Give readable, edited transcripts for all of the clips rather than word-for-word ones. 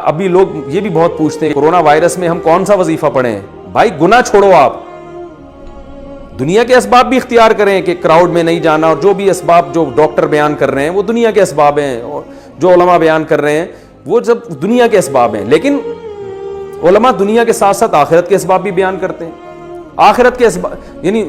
ابھی لوگ یہ بھی بہت پوچھتے ہیں کورونا وائرس میں ہم کون سا وظیفہ پڑھیں؟ بھائی گناہ چھوڑو، آپ دنیا کے اسباب بھی اختیار کریں کہ کراؤڈ میں نہیں جانا، اور جو بھی اسباب جو ڈاکٹر بیان کر رہے ہیں وہ دنیا کے اسباب ہیں، اور جو علماء بیان کر رہے ہیں وہ سب دنیا کے اسباب ہیں، لیکن علماء دنیا کے ساتھ ساتھ آخرت کے اسباب بھی بیان کرتے ہیں۔ آخرت کے اسباب یعنی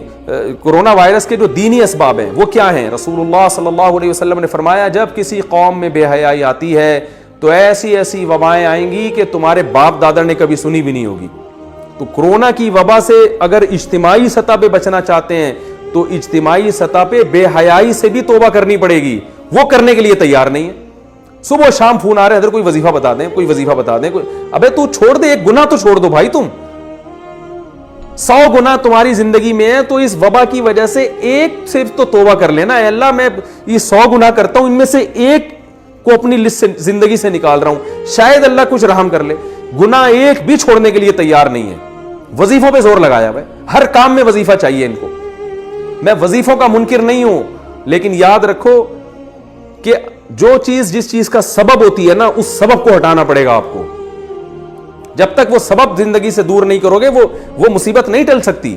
کورونا وائرس کے جو دینی اسباب ہیں وہ کیا ہیں؟ رسول اللہ صلی اللہ علیہ وسلم نے فرمایا جب کسی قوم میں بے حیائی آتی ہے تو ایسی ایسی وبائیں آئیں گی کہ تمہارے باپ دادا نے کبھی سنی بھی نہیں ہوگی۔ تو کورونا کی وبا سے اگر اجتماعی سطح پہ بچنا چاہتے ہیں تو اجتماعی سطح پہ بے حیائی سے بھی توبہ کرنی پڑے گی، وہ کرنے کے لیے تیار نہیں ہے۔ صبح شام فون آ رہے ہیں، کوئی وظیفہ بتا دیں، کوئی وظیفہ بتا دیں، ابے تو چھوڑ دے، ایک گناہ تو چھوڑ دو بھائی، تم 100 گناہ تمہاری زندگی میں ہے تو اس وبا کی وجہ سے ایک صرف تو توبہ کر لینا، اے اللہ میں یہ 100 گناہ کرتا ہوں، ان میں سے ایک کو اپنی لسٹ سے زندگی سے نکال رہا ہوں، شاید اللہ کچھ رحم کر لے۔ گناہ ایک بھی چھوڑنے کے لیے تیار نہیں ہے، وظیفوں پہ زور لگایا ہوا ہے، ہر کام میں وظیفہ چاہیے ان کو۔ میں وظیفوں کا منکر نہیں ہوں، لیکن یاد رکھو کہ جو چیز جس چیز کا سبب ہوتی ہے نا، اس سبب کو ہٹانا پڑے گا آپ کو۔ جب تک وہ سبب زندگی سے دور نہیں کرو گے وہ مصیبت نہیں ٹل سکتی،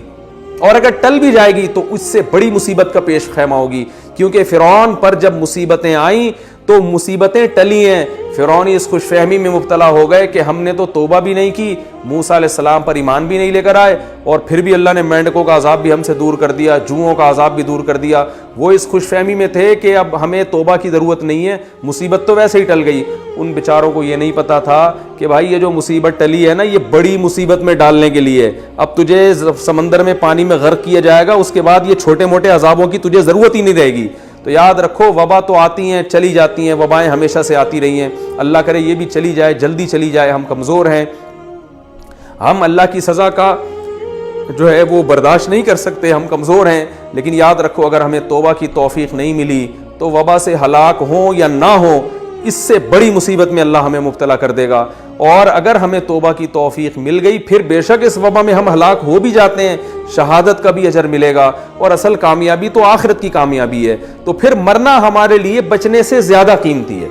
اور اگر ٹل بھی جائے گی تو اس سے بڑی مصیبت کا پیش خیمہ ہوگی، کیونکہ فرعون پر جب مصیبتیں آئیں تو مصیبتیں ٹلی ہیں، فرعون اس خوش فہمی میں مبتلا ہو گئے کہ ہم نے تو توبہ بھی نہیں کی، موسیٰ علیہ السلام پر ایمان بھی نہیں لے کر آئے، اور پھر بھی اللہ نے مینڈکوں کا عذاب بھی ہم سے دور کر دیا، جوؤں کا عذاب بھی دور کر دیا۔ وہ اس خوش فہمی میں تھے کہ اب ہمیں توبہ کی ضرورت نہیں ہے، مصیبت تو ویسے ہی ٹل گئی۔ ان بیچاروں کو یہ نہیں پتا تھا کہ بھائی یہ جو مصیبت ٹلی ہے نا، یہ بڑی مصیبت میں ڈالنے کے لیے، اب تجھے سمندر میں پانی میں غرق کیا جائے گا، اس کے بعد یہ چھوٹے موٹے عذابوں کی تجھے ضرورت ہی نہیں رہے گی۔ تو یاد رکھو وبا تو آتی ہیں چلی جاتی ہیں، وبائیں ہمیشہ سے آتی رہی ہیں، اللہ کرے یہ بھی چلی جائے، جلدی چلی جائے۔ ہم کمزور ہیں، ہم اللہ کی سزا کا جو ہے وہ برداشت نہیں کر سکتے، ہم کمزور ہیں، لیکن یاد رکھو اگر ہمیں توبہ کی توفیق نہیں ملی تو وبا سے ہلاک ہوں یا نہ ہوں، اس سے بڑی مصیبت میں اللہ ہمیں مبتلا کر دے گا۔ اور اگر ہمیں توبہ کی توفیق مل گئی، پھر بے شک اس وبا میں ہم ہلاک ہو بھی جاتے ہیں، شہادت کا بھی اجر ملے گا، اور اصل کامیابی تو آخرت کی کامیابی ہے۔ تو پھر مرنا ہمارے لیے بچنے سے زیادہ قیمتی ہے۔